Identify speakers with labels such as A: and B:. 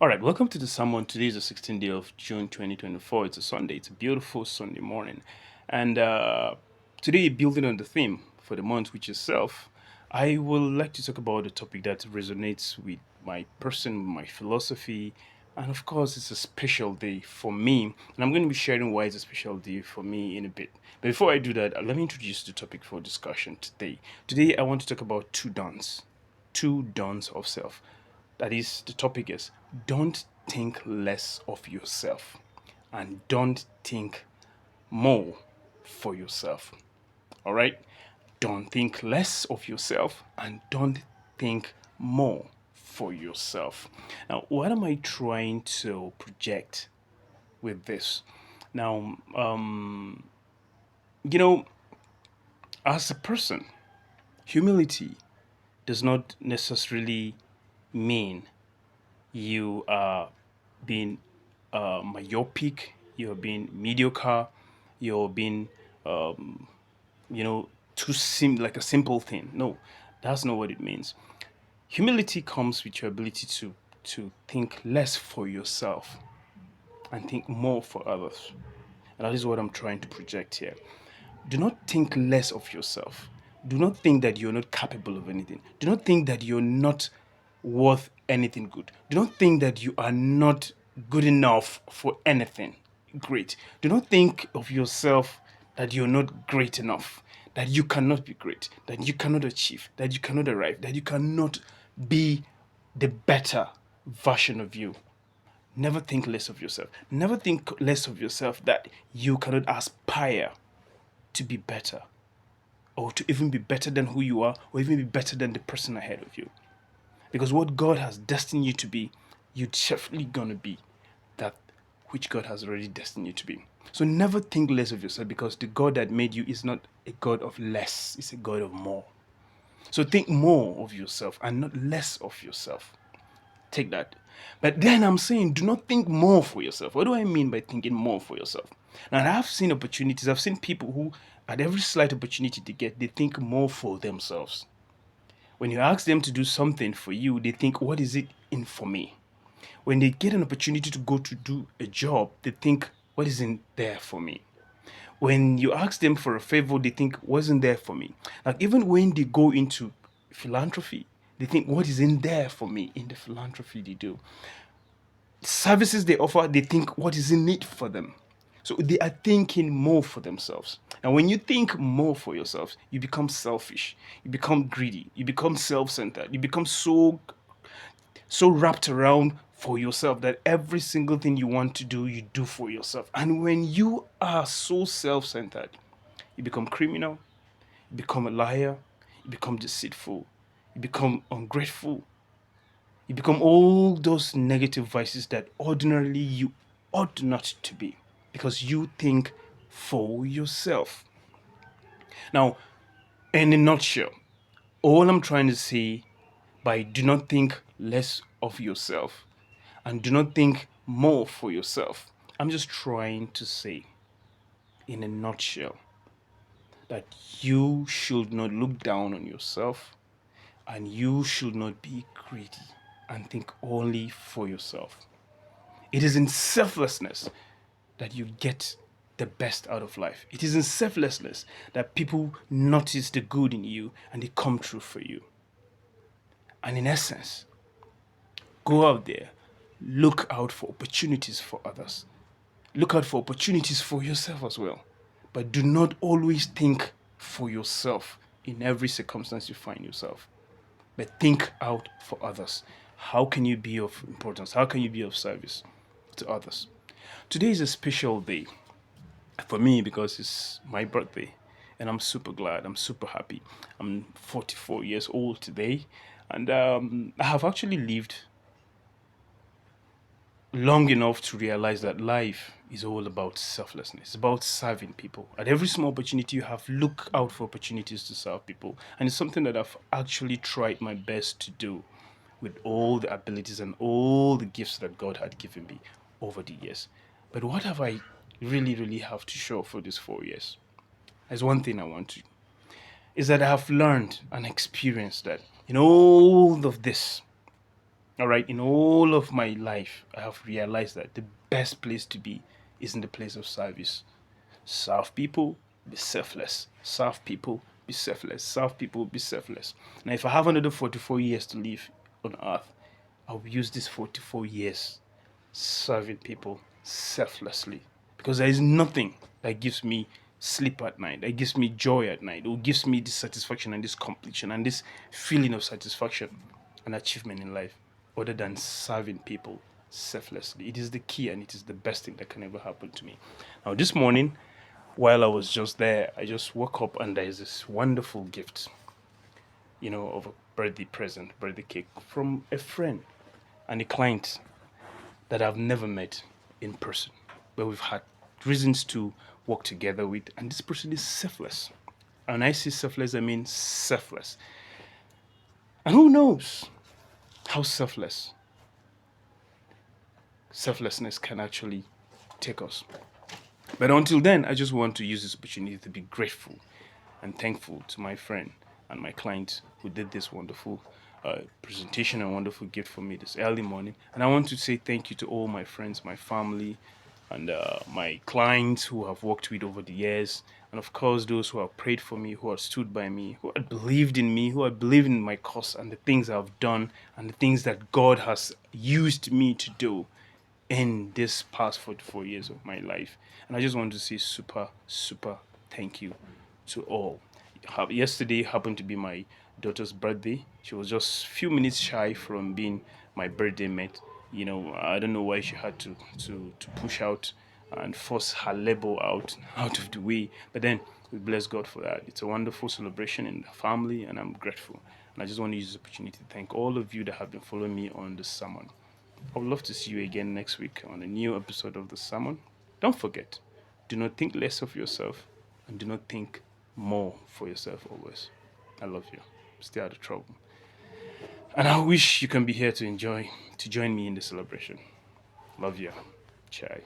A: All right, welcome to the sermon. Today is the 16th day of June 2024. It's a Sunday. It's a beautiful Sunday morning. And today, building on the theme for the month, which is self, I would like to talk about a topic that resonates with my person, my philosophy. And of course, it's a special day for me. And I'm going to be sharing why it's a special day for me in a bit. But before I do that, let me introduce the topic for discussion today. Today, I want to talk about two dawns of self. That is, the topic is don't think less of yourself and don't think more for yourself. All right? Don't think less of yourself and don't think more for yourself. Now, what am I trying to project with this? Now, you know, as a person, humility does not necessarily mean you are being myopic, you're being mediocre, you're being, um, too like a simple thing. No, that's not what it means. Humility comes with your ability to think less for yourself and think more for others. And that is what I'm trying to project here. Do not think less of yourself. Do not think that you're not capable of anything. Do not think that you're not worth anything good. Do not think that you are not good enough for anything great. Do not think of yourself that you're not great enough, that you cannot be great, that you cannot achieve, that you cannot arrive, that you cannot be the better version of you. Never think less of yourself. Never think less of yourself that you cannot aspire to be better or to even be better than who you are or even be better than the person ahead of you. Because what God has destined you to be, you're definitely gonna be that which God has already destined you to be. So never think less of yourself because the God that made you is not a God of less, it's a God of more. So think more of yourself and not less of yourself. Take that. But then I'm saying, do not think more for yourself. What do I mean by thinking more for yourself? Now, I've seen opportunities, I've seen people who, at every slight opportunity they get, they think more for themselves. When you ask them to do something for you, they think, what is it in for me? When they get an opportunity to go to do a job, they think, what is in there for me? When you ask them for a favor, they think, wasn't there for me? Like, even when they go into philanthropy, they think, what is in there for me in the philanthropy they do? Services they offer, they think, what is in it for them? So they are thinking more for themselves. And when you think more for yourself, you become selfish, you become greedy, you become self-centered, you become so wrapped around for yourself that every single thing you want to do, you do for yourself. And when you are so self-centered, you become criminal, you become a liar, you become deceitful, you become ungrateful, you become all those negative vices that ordinarily you ought not to be because you think for yourself. Now, in a nutshell, all I'm trying to say by do not think less of yourself and do not think more for yourself, I'm just trying to say in a nutshell that you should not look down on yourself and you should not be greedy and think only for yourself. It is in selflessness that you get the best out of life. It is in selflessness that people notice the good in you and they come true for you. And in essence, go out there, look out for opportunities for others. Look out for opportunities for yourself as well. But do not always think for yourself in every circumstance you find yourself. But think out for others. How can you be of importance? How can you be of service to others? Today is a special day for me because it's my birthday and I'm super glad. I'm super happy. I'm 44 years old today and I have actually lived long enough to realize that life is all about selflessness. It's about serving people. At every small opportunity you have, look out for opportunities to serve people. And it's something that I've actually tried my best to do with all the abilities and all the gifts that God had given me over the years. But what have I really have to show for these 4 years? There's one thing I want to, is that I have learned and experienced that in all of this, All right, in all of my life, I have realized that the best place to be is in the place of service. Serve people, be selfless. Serve people, be selfless. Serve people, be selfless. Now, if I have another 44 years to live on earth, I'll use these 44 years serving people selflessly, because there is nothing that gives me sleep at night, that gives me joy at night, or gives me this satisfaction and this completion and this feeling of satisfaction and achievement in life other than serving people selflessly. It is the key and it is the best thing that can ever happen to me. Now, this morning, while I was just there, I just woke up and there's this wonderful gift, of a birthday present, birthday cake from a friend and a client that I've never met in person, but we've had reasons to work together with, and this person is selfless. And I say selfless, I mean selfless. And who knows how selflessness can actually take us. But until then, I just want to use this opportunity to be grateful and thankful to my friend and my client who did this wonderful presentation and wonderful gift for me this early morning. And I want to say thank you to all my friends, my family, and my clients who have worked with over the years. And of course, those who have prayed for me, who have stood by me, who have believed in me, who have believed in my cause and the things I've done and the things that God has used me to do in this past 44 years of my life. And I just want to say super, super thank you to all. Yesterday happened to be my daughter's birthday. She was just a few minutes shy from being my birthday mate. I don't know why she had to push out and force her label out of the way. But then we bless God for that. It's a wonderful celebration in the family, and I'm grateful. And I just want to use this opportunity to thank all of you that have been following me on this sermon. I would love to see you again next week on a new episode of the sermon. Don't forget, do not think less of yourself and do not think more for yourself always. I love you. Stay out of trouble. And I wish you can be here to join me in the celebration. Love you. Chai.